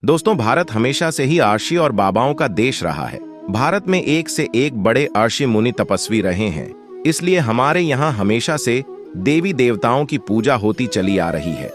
दोस्तों, भारत हमेशा से ही अर्षि और बाबाओं का देश रहा है। भारत में एक से एक बड़े अर्षि मुनि तपस्वी रहे हैं, इसलिए हमारे यहाँ हमेशा से देवी देवताओं की पूजा होती चली आ रही है।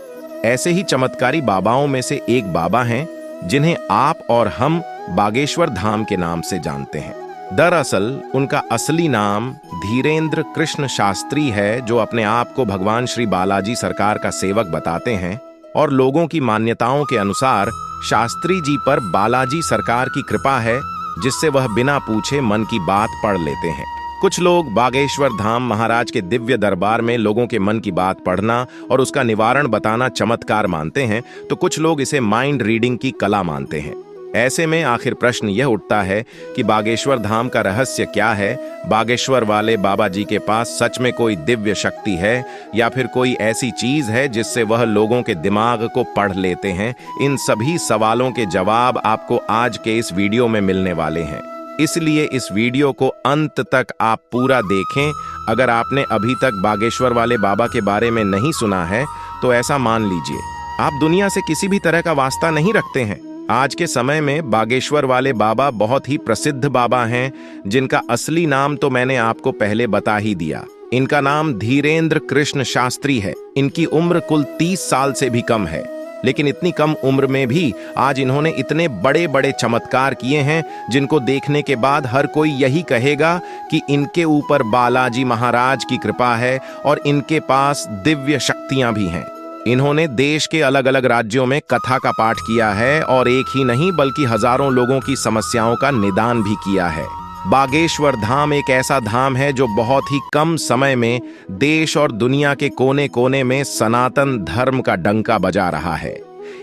ऐसे ही चमत्कारी बाबाओं में से एक बाबा हैं जिन्हें आप और हम बागेश्वर धाम के नाम से जानते हैं। दरअसल उनका असली नाम धीरेन्द्र कृष्ण शास्त्री है, जो अपने आप को भगवान श्री बालाजी सरकार का सेवक बताते हैं और लोगों की मान्यताओं के अनुसार शास्त्री जी पर बालाजी सरकार की कृपा है, जिससे वह बिना पूछे मन की बात पढ़ लेते हैं। कुछ लोग बागेश्वर धाम महाराज के दिव्य दरबार में लोगों के मन की बात पढ़ना और उसका निवारण बताना चमत्कार मानते हैं, तो कुछ लोग इसे माइंड रीडिंग की कला मानते हैं। ऐसे में आखिर प्रश्न यह उठता है कि बागेश्वर धाम का रहस्य क्या है? बागेश्वर वाले बाबा जी के पास सच में कोई दिव्य शक्ति है या फिर कोई ऐसी चीज है जिससे वह लोगों के दिमाग को पढ़ लेते हैं? इन सभी सवालों के जवाब आपको आज के इस वीडियो में मिलने वाले हैं, इसलिए इस वीडियो को अंत तक आप पूरा देखें। अगर आपने अभी तक बागेश्वर वाले बाबा के बारे में नहीं सुना है तो ऐसा मान लीजिए आप दुनिया से किसी भी तरह का वास्ता नहीं रखते हैं। आज के समय में बागेश्वर वाले बाबा बहुत ही प्रसिद्ध बाबा हैं, जिनका असली नाम तो मैंने आपको पहले बता ही दिया। इनका नाम धीरेन्द्र कृष्ण शास्त्री है। इनकी उम्र कुल 30 साल से भी कम है, लेकिन इतनी कम उम्र में भी आज इन्होंने इतने बड़े बड़े चमत्कार किए हैं, जिनको देखने के बाद हर कोई यही कहेगा कि इनके ऊपर बालाजी महाराज की कृपा है और इनके पास दिव्य शक्तियां भी हैं। इन्होंने देश के अलग अलग राज्यों में कथा का पाठ किया है और एक ही नहीं बल्कि हजारों लोगों की समस्याओं का निदान भी किया है। बागेश्वर धाम एक ऐसा धाम है जो बहुत ही कम समय में देश और दुनिया के कोने कोने में सनातन धर्म का डंका बजा रहा है।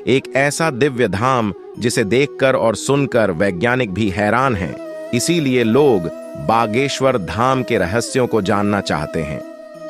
एक ऐसा दिव्य धाम जिसे देखकर और सुनकर वैज्ञानिक भी हैरान हैं। इसीलिए लोग बागेश्वर धाम के रहस्यों को जानना चाहते हैं।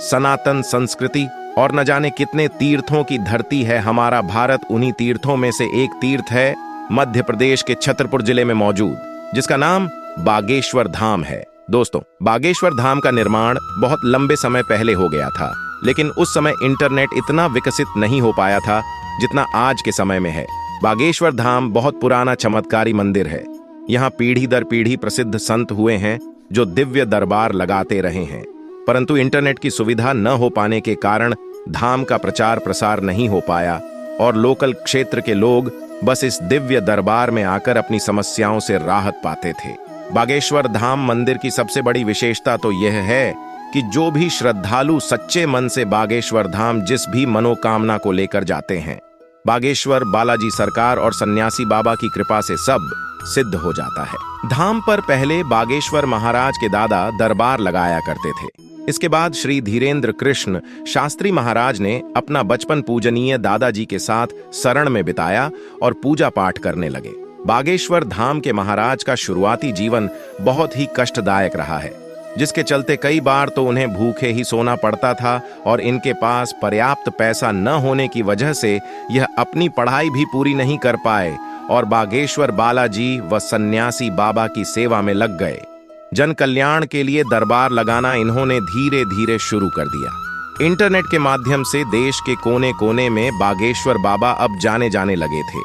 सनातन संस्कृति और न जाने कितने तीर्थों की धरती है हमारा भारत। उन्हीं तीर्थों में से एक तीर्थ है मध्य प्रदेश के छतरपुर जिले में मौजूद, जिसका नाम बागेश्वर धाम है। दोस्तों, बागेश्वर धाम का निर्माण बहुत लंबे समय पहले हो गया था, लेकिन उस समय इंटरनेट इतना विकसित नहीं हो पाया था जितना आज के समय में है। बागेश्वर धाम बहुत पुराना चमत्कारी मंदिर है। यहाँ पीढ़ी दर पीढ़ी प्रसिद्ध संत हुए हैं जो दिव्य दरबार लगाते रहे हैं, परंतु इंटरनेट की सुविधा न हो पाने के कारण धाम का प्रचार प्रसार नहीं हो पाया और लोकल क्षेत्र के लोग बस इस दिव्य दरबार में आकर अपनी समस्याओं से राहत पाते थे। बागेश्वर धाम मंदिर की सबसे बड़ी विशेषता तो यह है कि जो भी श्रद्धालु सच्चे मन से बागेश्वर धाम जिस भी मनोकामना को लेकर जाते हैं, बागेश्वर बालाजी सरकार और सन्यासी बाबा की कृपा से सब सिद्ध हो जाता है। धाम पर पहले बागेश्वर महाराज के दादा दरबार लगाया करते थे। इसके बाद श्री धीरेन्द्र कृष्ण शास्त्री महाराज ने अपना बचपन पूजनीय दादाजी के साथ शरण में बिताया और पूजा पाठ करने लगे। बागेश्वर धाम के महाराज का शुरुआती जीवन बहुत ही कष्टदायक रहा है, जिसके चलते कई बार तो उन्हें भूखे ही सोना पड़ता था और इनके पास पर्याप्त पैसा न होने की वजह से यह अपनी पढ़ाई भी पूरी नहीं कर पाए और बागेश्वर बालाजी व सन्यासी बाबा की सेवा में लग गए। जन कल्याण के लिए दरबार लगाना इन्होंने धीरे धीरे शुरू कर दिया। इंटरनेट के माध्यम से देश के कोने कोने में बागेश्वर बाबा अब जाने जाने लगे थे।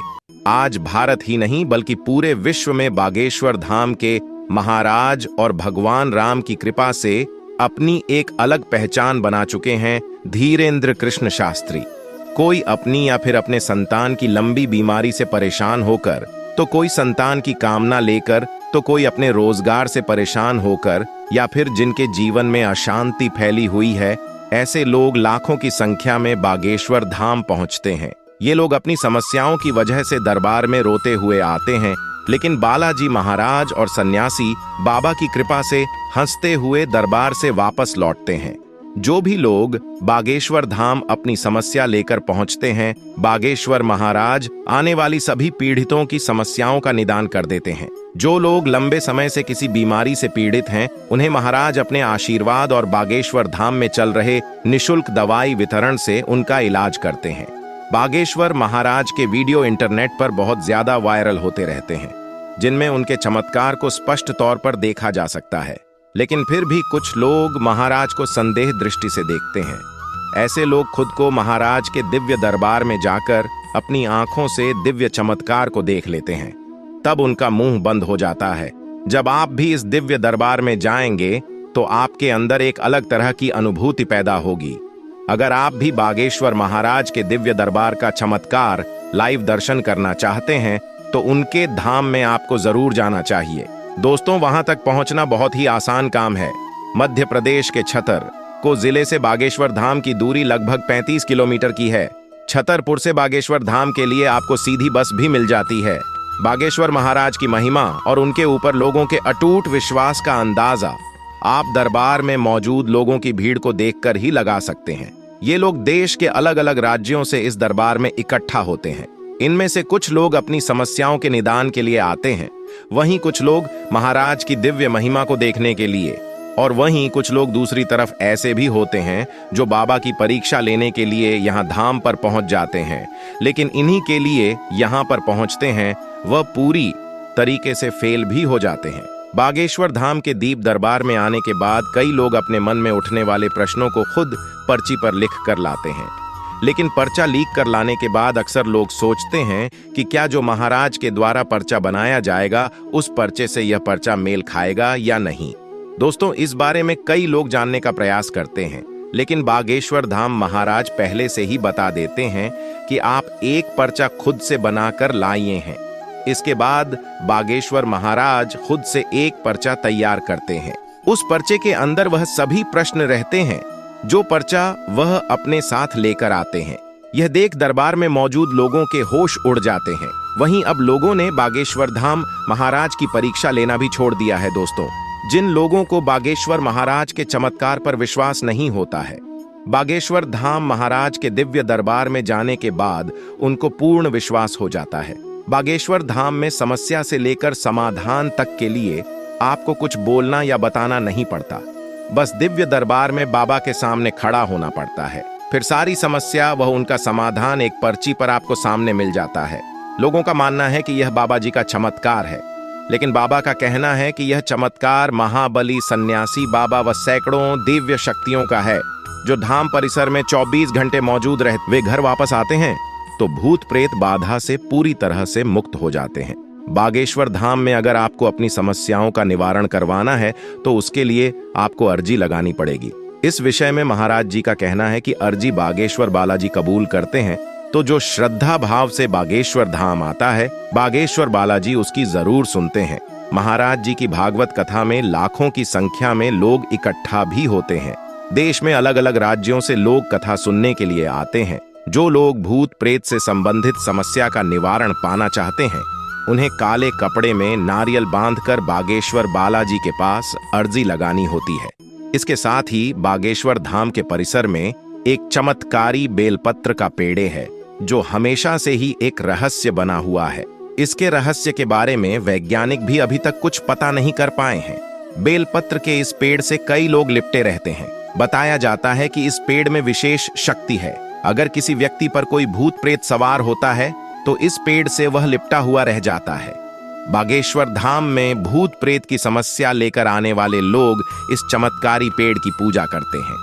आज भारत ही नहीं बल्कि पूरे विश्व में बागेश्वर धाम के महाराज और भगवान राम की कृपा से अपनी एक अलग पहचान बना चुके हैं धीरेन्द्र कृष्ण शास्त्री। कोई अपनी या फिर अपने संतान की लंबी बीमारी से परेशान होकर, तो कोई संतान की कामना लेकर, तो कोई अपने रोजगार से परेशान होकर, या फिर जिनके जीवन में अशांति फैली हुई है, ऐसे लोग लाखों की संख्या में बागेश्वर धाम पहुंचते हैं। ये लोग अपनी समस्याओं की वजह से दरबार में रोते हुए आते हैं, लेकिन बालाजी महाराज और सन्यासी बाबा की कृपा से हंसते हुए दरबार से वापस लौटते हैं। जो भी लोग बागेश्वर धाम अपनी समस्या लेकर पहुंचते हैं, बागेश्वर महाराज आने वाली सभी पीड़ितों की समस्याओं का निदान कर देते हैं। जो लोग लंबे समय से किसी बीमारी से पीड़ित हैं, उन्हें महाराज अपने आशीर्वाद और बागेश्वर धाम में चल रहे निशुल्क दवाई वितरण से उनका इलाज करते हैं। बागेश्वर महाराज के वीडियो इंटरनेट पर बहुत ज्यादा वायरल होते रहते हैं, जिनमें उनके चमत्कार को स्पष्ट तौर पर देखा जा सकता है। लेकिन फिर भी कुछ लोग महाराज को संदेह दृष्टि से देखते हैं। ऐसे लोग खुद को महाराज के दिव्य दरबार में जाकर अपनी आंखों से दिव्य चमत्कार को देख लेते हैं, तब उनका मुंह बंद हो जाता है। जब आप भी इस दिव्य दरबार में जाएंगे तो आपके अंदर एक अलग तरह की अनुभूति पैदा होगी। अगर आप भी बागेश्वर महाराज के दिव्य दरबार का चमत्कार लाइव दर्शन करना चाहते हैं तो उनके धाम में आपको जरूर जाना चाहिए। दोस्तों, वहां तक पहुंचना बहुत ही आसान काम है। मध्य प्रदेश के छतर को जिले से बागेश्वर धाम की दूरी लगभग 35 किलोमीटर की है। छतरपुर से बागेश्वर धाम के लिए आपको सीधी बस भी मिल जाती है। बागेश्वर महाराज की महिमा और उनके ऊपर लोगों के अटूट विश्वास का अंदाजा आप दरबार में मौजूद लोगों की भीड़ को देखकर ही लगा सकते हैं। ये लोग देश के अलग अलग राज्यों से इस दरबार में इकट्ठा होते हैं। इनमें से कुछ लोग अपनी समस्याओं के निदान के लिए आते हैं, वहीं कुछ लोग महाराज की दिव्य महिमा को देखने के लिए, और वहीं कुछ लोग दूसरी तरफ ऐसे भी होते हैं जो बाबा की परीक्षा लेने के लिए यहाँ धाम पर पहुंच जाते हैं, लेकिन इन्हीं के लिए यहाँ पर पहुंचते हैं वह पूरी तरीके से फेल भी हो जाते हैं। बागेश्वर धाम के दीप दरबार में आने के बाद कई लोग अपने मन में उठने वाले प्रश्नों को खुद पर्ची पर लिख कर लाते हैं, लेकिन पर्चा लीक कर लाने के बाद अक्सर लोग सोचते हैं कि क्या जो महाराज के द्वारा पर्चा बनाया जाएगा उस पर्चे से यह पर्चा मेल खाएगा या नहीं। दोस्तों, इस बारे में कई लोग जानने का प्रयास करते हैं, लेकिन बागेश्वर धाम महाराज पहले से ही बता देते हैं कि आप एक पर्चा खुद से बनाकर लाइए हैं। इसके बाद बागेश्वर महाराज खुद से एक पर्चा तैयार करते हैं। उस पर्चे के अंदर वह सभी प्रश्न रहते हैं जो पर्चा वह अपने साथ लेकर आते हैं। यह देख दरबार में मौजूद लोगों के होश उड़ जाते हैं। वहीं अब लोगों ने बागेश्वर धाम महाराज की परीक्षा लेना भी छोड़ दिया है। दोस्तों, जिन लोगों को बागेश्वर महाराज के चमत्कार पर विश्वास नहीं होता है, बागेश्वर धाम महाराज के दिव्य दरबार में जाने के बाद उनको पूर्ण विश्वास हो जाता है। बागेश्वर धाम में समस्या से लेकर समाधान तक के लिए आपको कुछ बोलना या बताना नहीं पड़ता, बस दिव्य दरबार में बाबा के सामने खड़ा होना पड़ता है। फिर सारी समस्या वह उनका समाधान एक पर्ची पर आपको सामने मिल जाता है। लोगों का मानना है कि यह बाबा जी का चमत्कार है, लेकिन बाबा का कहना है कि यह चमत्कार महाबली सन्यासी बाबा व सैकड़ों दिव्य शक्तियों का है जो धाम परिसर में 24 घंटे मौजूद रहते वे घर वापस आते हैं तो भूत प्रेत बाधा से पूरी तरह से मुक्त हो जाते हैं। बागेश्वर धाम में अगर आपको अपनी समस्याओं का निवारण करवाना है तो उसके लिए आपको अर्जी लगानी पड़ेगी। इस विषय में महाराज जी का कहना है कि अर्जी बागेश्वर बालाजी कबूल करते हैं तो जो श्रद्धा भाव से बागेश्वर धाम आता है, बागेश्वर बालाजी उसकी जरूर सुनते हैं। महाराज जी की भागवत कथा में लाखों की संख्या में लोग इकट्ठा भी होते हैं। देश में अलग अलग राज्यों से लोग कथा सुनने के लिए आते हैं। जो लोग भूत प्रेत से संबंधित समस्या का निवारण पाना चाहते हैं, उन्हें काले कपड़े में नारियल बांधकर बागेश्वर बालाजी के पास अर्जी लगानी होती है। इसके साथ ही बागेश्वर धाम के परिसर में एक चमत्कारी बेलपत्र का पेड़े है जो हमेशा से ही एक रहस्य बना हुआ है। इसके रहस्य के बारे में वैज्ञानिक भी अभी तक कुछ पता नहीं कर पाए हैं। बेलपत्र के इस पेड़ से कई लोग लिपटे रहते हैं। बताया जाता है कि इस पेड़ में विशेष शक्ति है। अगर किसी व्यक्ति पर कोई भूत प्रेत सवार होता है तो इस पेड़ से वह लिपटा हुआ रह जाता है। बागेश्वर धाम में भूत प्रेत की समस्या लेकर आने वाले लोग इस चमत्कारी पेड़ की पूजा करते हैं,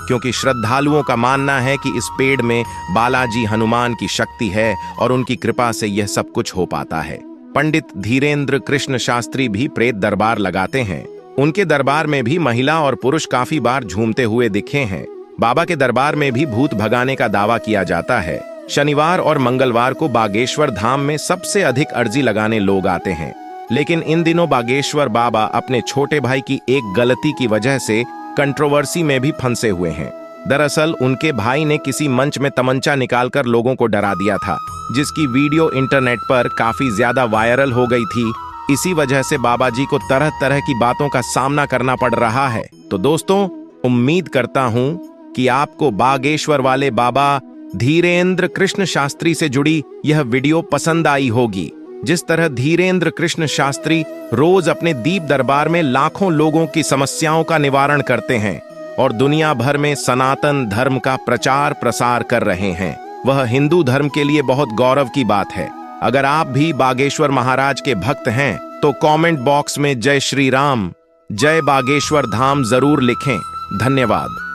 क्योंकि श्रद्धालुओं का मानना है कि इस पेड़ में बालाजी हनुमान की शक्ति है और उनकी कृपा से यह सब कुछ हो पाता है। पंडित धीरेन्द्र कृष्ण शास्त्री भी प्रेत दरबार लगाते हैं। उनके दरबार में भी महिला और पुरुष काफी बार झूमते हुए दिखे हैं। बाबा के दरबार में भी भूत भगाने का दावा किया जाता है। शनिवार और मंगलवार को बागेश्वर धाम में सबसे अधिक अर्जी लगाने लोग आते हैं, लेकिन इन दिनों बागेश्वर बाबा अपने छोटे भाई की एक गलती की वजह से कंट्रोवर्सी में भी फंसे हुए हैं। दरअसल उनके भाई ने किसी मंच में तमंचा निकालकर लोगों को डरा दिया था, जिसकी वीडियो इंटरनेट पर काफी ज्यादा वायरल हो गई थी। इसी वजह से बाबा जी को तरह तरह की बातों का सामना करना पड़ रहा है। तो दोस्तों, उम्मीद करता हूं कि आपको बागेश्वर वाले बाबा धीरेन्द्र कृष्ण शास्त्री से जुड़ी यह वीडियो पसंद आई होगी। जिस तरह धीरेन्द्र कृष्ण शास्त्री रोज अपने दीप दरबार में लाखों लोगों की समस्याओं का निवारण करते हैं और दुनिया भर में सनातन धर्म का प्रचार प्रसार कर रहे हैं, वह हिंदू धर्म के लिए बहुत गौरव की बात है। अगर आप भी बागेश्वर महाराज के भक्त हैं तो कमेंट बॉक्स में जय श्री राम, जय बागेश्वर धाम जरूर लिखें। धन्यवाद।